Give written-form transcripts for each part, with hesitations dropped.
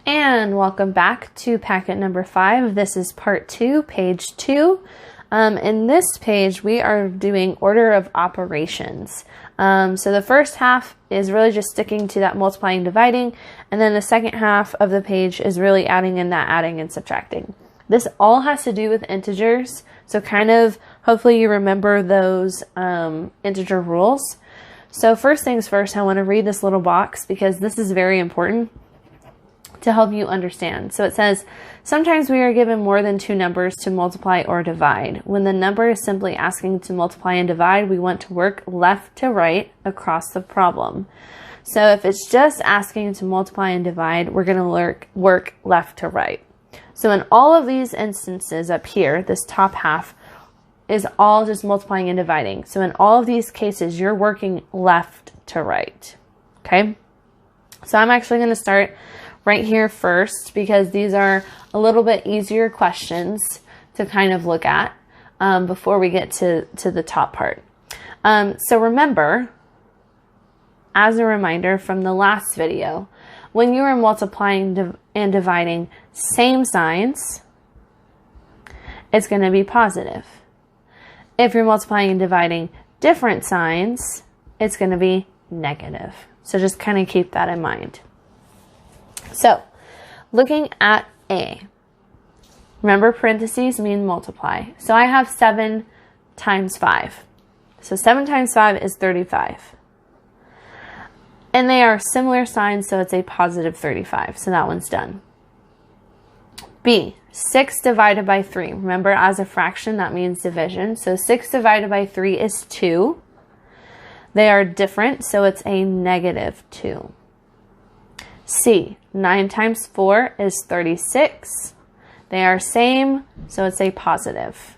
And welcome back to packet number 5. This is part 2, page 2. In this page, we are doing order of operations. So the first half is really just sticking to that multiplying and dividing, and then the second half of the page is really adding in that adding and subtracting. This all has to do with integers, so kind of hopefully you remember those integer rules. So first things first, I want to read this little box because this is very important to help you understand. So it says, sometimes we are given more than two numbers to multiply or divide. When the number is simply asking to multiply and divide, we want to work left to right across the problem. So if it's just asking to multiply and divide, we're going to work left to right. So in all of these instances up here, this top half is all just multiplying and dividing. So in all of these cases, you're working left to right. Okay? So I'm actually going to start right here first because these are a little bit easier questions to kind of look at before we get to the top part. So remember, as a reminder from the last video, when you are multiplying and dividing same signs, it's going to be positive. If you're multiplying and dividing different signs, it's going to be negative. So just kind of keep that in mind. So, looking at A, remember parentheses mean multiply. So I have 7 times 5. So 7 times 5 is 35. And they are similar signs, so it's a positive 35. So that one's done. B, 6 divided by 3. Remember, as a fraction, that means division. So 6 divided by 3 is 2. They are different, so it's a negative 2. C, 9 times 4 is 36. They are same, so it's a positive.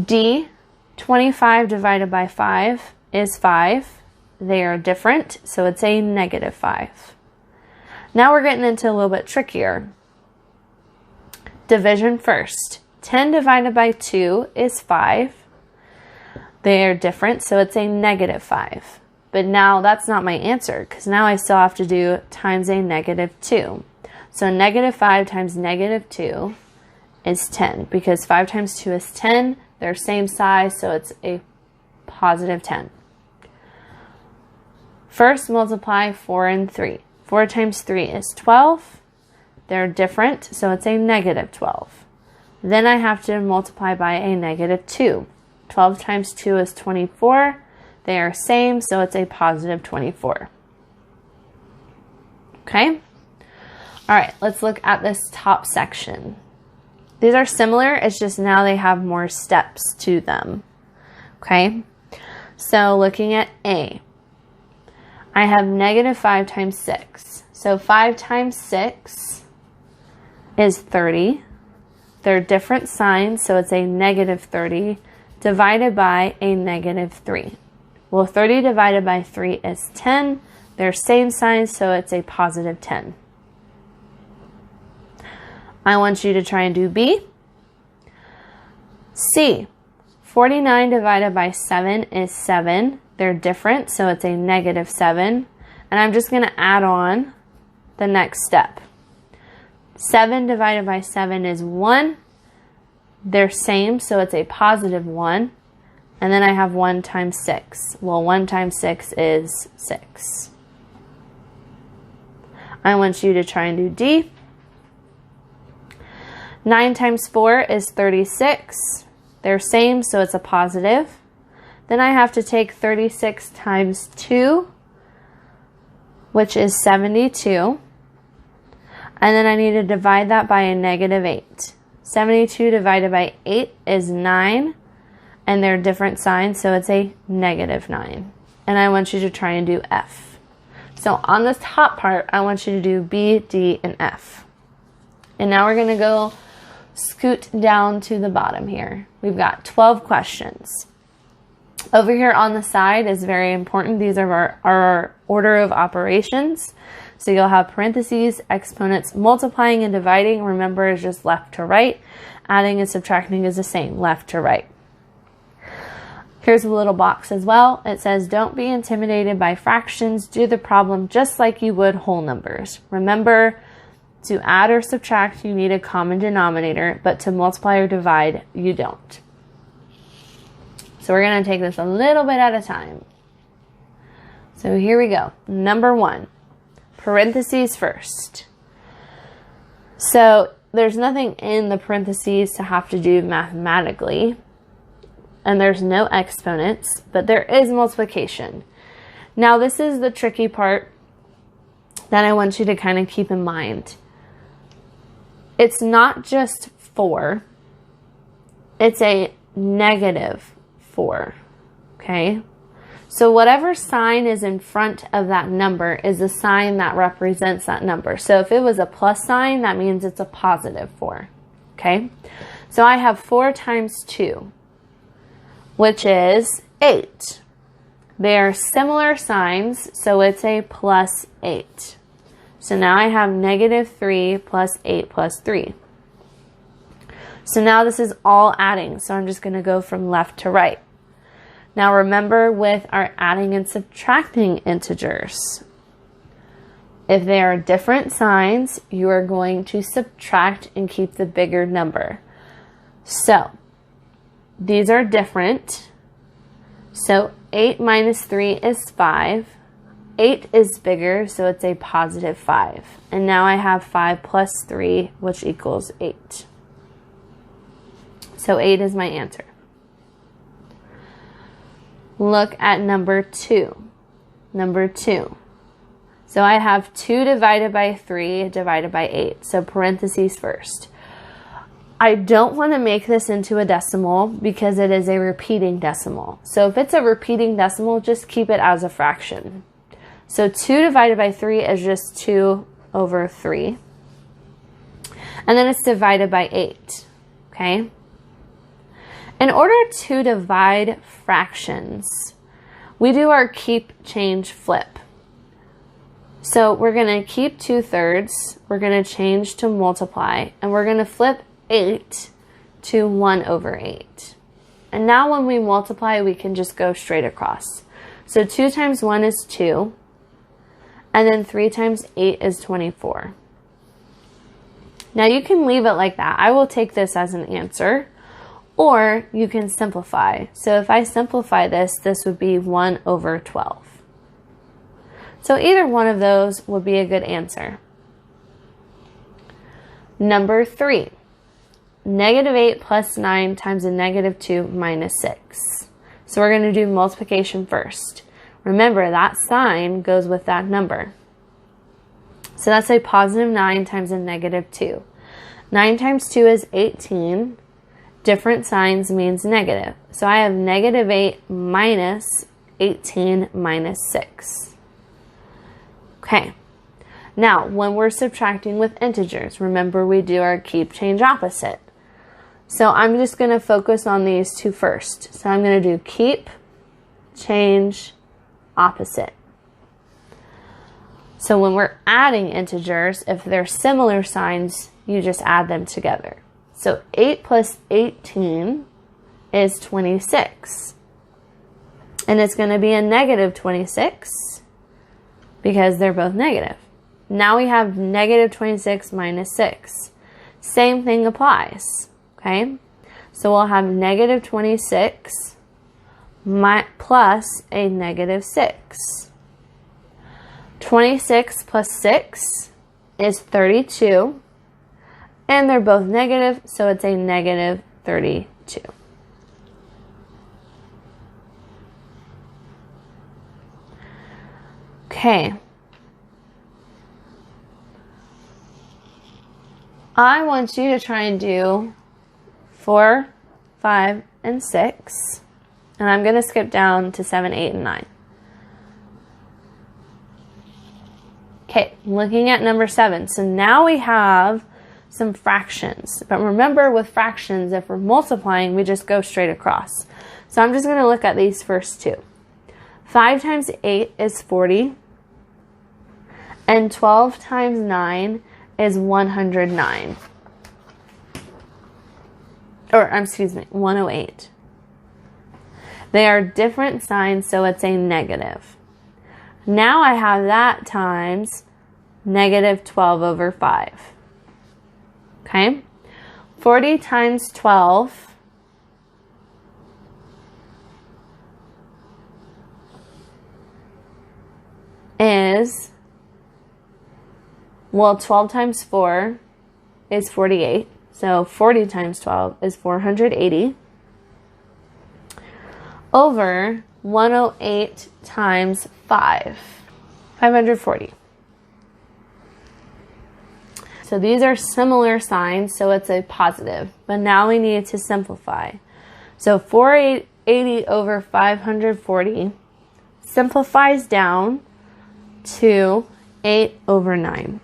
D, 25 divided by 5 is 5. They are different, so it's a negative 5. Now we're getting into a little bit trickier. Division first. 10 divided by 2 is 5. They are different, so it's a negative 5. But now that's not my answer because now I still have to do times a negative 2. So negative 5 times negative 2 is 10 because 5 times 2 is 10. They're same size, so it's a positive 10. First multiply 4 and 3. 4 times 3 is 12. They're different, so it's a negative 12. Then I have to multiply by a negative 2. 12 times 2 is 24. They are same, so it's a positive 24. Okay? All right, let's look at this top section. These are similar, it's just now they have more steps to them. Okay? So looking at A, I have negative 5 times 6. So 5 times 6 is 30. They're different signs, so it's a negative 30 divided by a negative 3. Well, 30 divided by 3 is 10. They're same signs, so it's a positive 10. I want you to try and do B. C, 49 divided by 7 is 7. They're different, so it's a negative 7. And I'm just going to add on the next step. 7 divided by 7 is 1. They're same, so it's a positive 1. And then I have 1 times 6. Well, 1 times 6 is 6. I want you to try and do D. 9 times 4 is 36. They're same, so it's a positive. Then I have to take 36 times 2, which is 72. And then I need to divide that by a negative 8. 72 divided by 8 is 9. And they're different signs, so it's a negative 9. And I want you to try and do F. So on this top part, I want you to do B, D, and F. And now we're going to go scoot down to the bottom here. We've got 12 questions. Over here on the side is very important. These are our order of operations. So you'll have parentheses, exponents, multiplying and dividing. Remember, is just left to right. Adding and subtracting is the same, left to right. Here's a little box as well. It says, don't be intimidated by fractions. Do the problem just like you would whole numbers. Remember, to add or subtract, you need a common denominator, but to multiply or divide, you don't. So we're going to take this a little bit at a time. So here we go. Number 1, parentheses first. So there's nothing in the parentheses to have to do mathematically. And there's no exponents, but there is multiplication. Now this is the tricky part that I want you to kind of keep in mind. It's not just 4, it's a negative 4, okay? So whatever sign is in front of that number is the sign that represents that number. So if it was a plus sign, that means it's a positive 4, okay? So I have 4 times 2. Which is 8. They are similar signs, so it's a plus 8. So now I have negative 3 plus 8 plus 3. So now this is all adding, so I'm just going to go from left to right. Now remember with our adding and subtracting integers, if they are different signs, you are going to subtract and keep the bigger number. So these are different. So 8 minus 3 is 5. 8 is bigger, so it's a positive 5. And now I have 5 plus 3, which equals 8. So 8 is my answer. Look at number 2. Number 2. So I have 2 divided by 3 divided by 8. So parentheses first. I don't want to make this into a decimal because it is a repeating decimal. So if it's a repeating decimal, just keep it as a fraction. So 2 divided by 3 is just 2 over 3. And then it's divided by 8, okay? In order to divide fractions, we do our keep, change, flip. So we're going to keep 2/3, we're going to change to multiply, and we're going to flip 8 to 1 over 8. And now when we multiply, we can just go straight across. So 2 times 1 is 2, and then 3 times 8 is 24. Now you can leave it like that. I will take this as an answer, or you can simplify. So if I simplify this, this would be 1 over 12. So either one of those would be a good answer. Number 3. Negative 8 plus 9 times a negative 2 minus 6. So we're going to do multiplication first. Remember, that sign goes with that number. So that's a positive 9 times a negative 2. 9 times 2 is 18. Different signs means negative. So I have negative 8 minus 18 minus 6. Okay. Now, when we're subtracting with integers, remember we do our keep, change, opposite. So I'm just going to focus on these two first. So I'm going to do keep, change, opposite. So when we're adding integers, if they're similar signs, you just add them together. So 8 plus 18 is 26. And it's going to be a negative 26 because they're both negative. Now we have negative 26 minus 6. Same thing applies. Okay? So we'll have negative 26 plus a negative 6. 26 plus 6 is 32. And they're both negative, so it's a negative 32. Okay. I want you to try and do 4, 5, and 6. And I'm going to skip down to 7, 8, and 9. Okay, looking at number 7. So now we have some fractions. But remember, with fractions, if we're multiplying, we just go straight across. So I'm just going to look at these first two. 5 times 8 is 40. And 12 times 9 is 109. Or, excuse me, 108. They are different signs, so it's a negative. Now I have that times negative 12 over 5. Okay? 40 times 12 is, well, 12 times 4 is 48. So 40 times 12 is 480 over 108 times 5, 540. So these are similar signs, so it's a positive. But now we need to simplify. So 480 over 540 simplifies down to 8 over 9.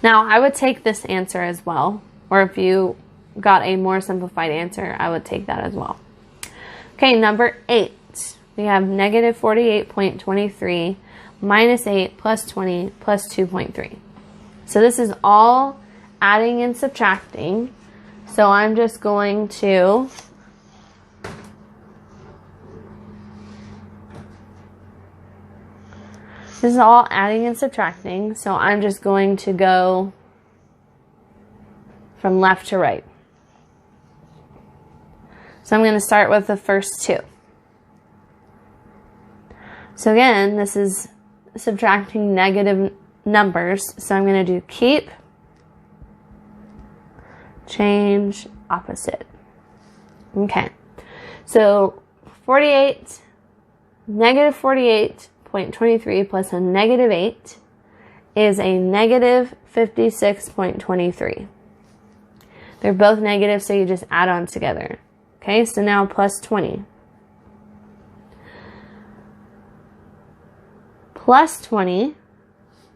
Now, I would take this answer as well, or if you got a more simplified answer, I would take that as well. Okay, number 8. We have negative 48.23 minus 8 plus 20 plus 2.3. So this is all adding and subtracting. So I'm just going to this is all adding and subtracting, so I'm just going to go from left to right. So I'm going to start with the first two. So again, this is subtracting negative numbers, so I'm going to do keep, change, opposite. Okay, so 48, negative 48.23 plus a negative 8 is a negative 56.23. They're both negative, so you just add on together. Okay, so now plus 20. Plus 20,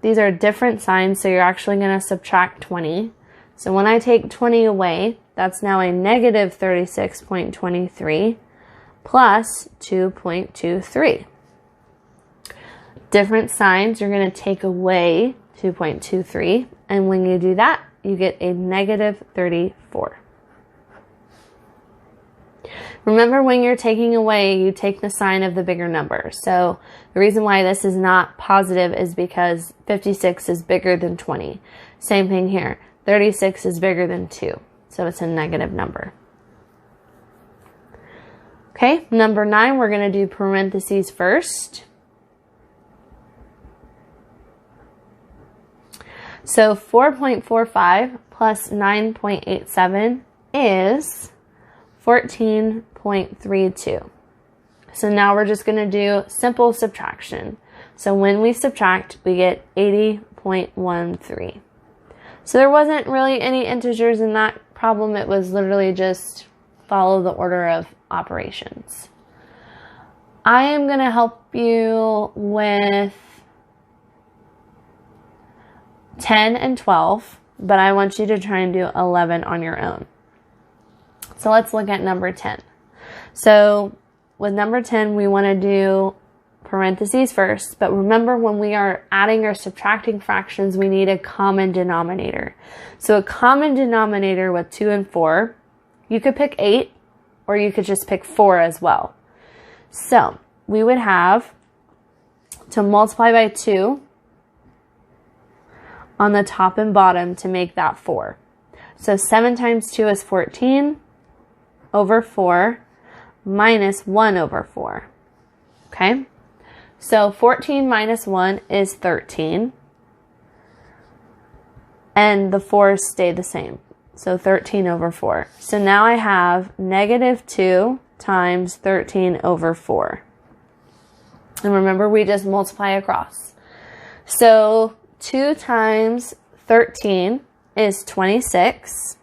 these are different signs, so you're actually going to subtract 20. So when I take 20 away, that's now a negative 36.23 plus 2.23. Different signs, you're going to take away 2.23, and when you do that, you get a negative 34. Remember, when you're taking away, you take the sign of the bigger number. So the reason why this is not positive is because 56 is bigger than 20. Same thing here. 36 is bigger than 2. So it's a negative number. Okay, number 9, we're going to do parentheses first. So 4.45 plus 9.87 is 14.32. So now we're just going to do simple subtraction. So when we subtract, we get 80.13. So there wasn't really any integers in that problem. It was literally just follow the order of operations. I am going to help you with 10 and 12, but I want you to try and do 11 on your own. So let's look at number 10. So with number 10, we want to do parentheses first, but remember, when we are adding or subtracting fractions, we need a common denominator. So a common denominator with 2 and 4, you could pick 8, or you could just pick 4 as well. So we would have to multiply by 2 on the top and bottom to make that 4. So 7 times 2 is 14 over 4 minus 1 over 4. Okay? So 14 minus 1 is 13. And the 4s stay the same. So 13 over 4. So now I have negative 2 times 13 over 4. And remember, we just multiply across. So 2 times 13 is 26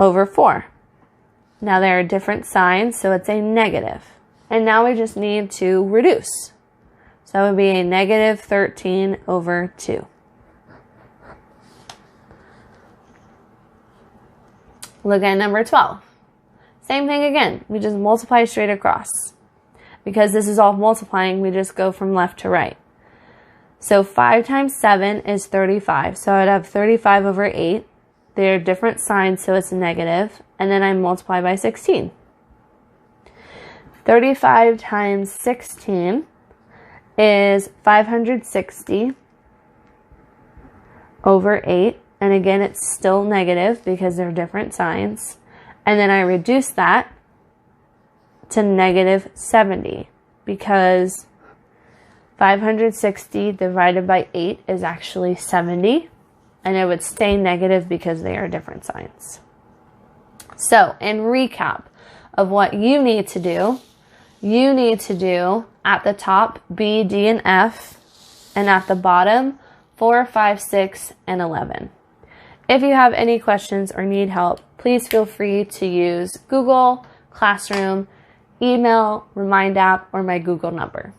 over 4. Now there are different signs, so it's a negative. And now we just need to reduce. So that would be a negative 13 over 2. Look at number 12. Same thing again. We just multiply straight across. Because this is all multiplying, we just go from left to right. So 5 times 7 is 35. So I'd have 35 over 8. They're different signs, so it's a negative. And then I multiply by 16. 35 times 16 is 560 over 8. And again, it's still negative because they're different signs. And then I reduce that to negative 70 because 560 divided by 8 is actually 70. And it would stay negative because they are different signs. So, in recap of what you need to do at the top B, D, and F, and at the bottom 4, 5, 6, and 11. If you have any questions or need help, please feel free to use Google, Classroom, email, Remind app, or my Google number.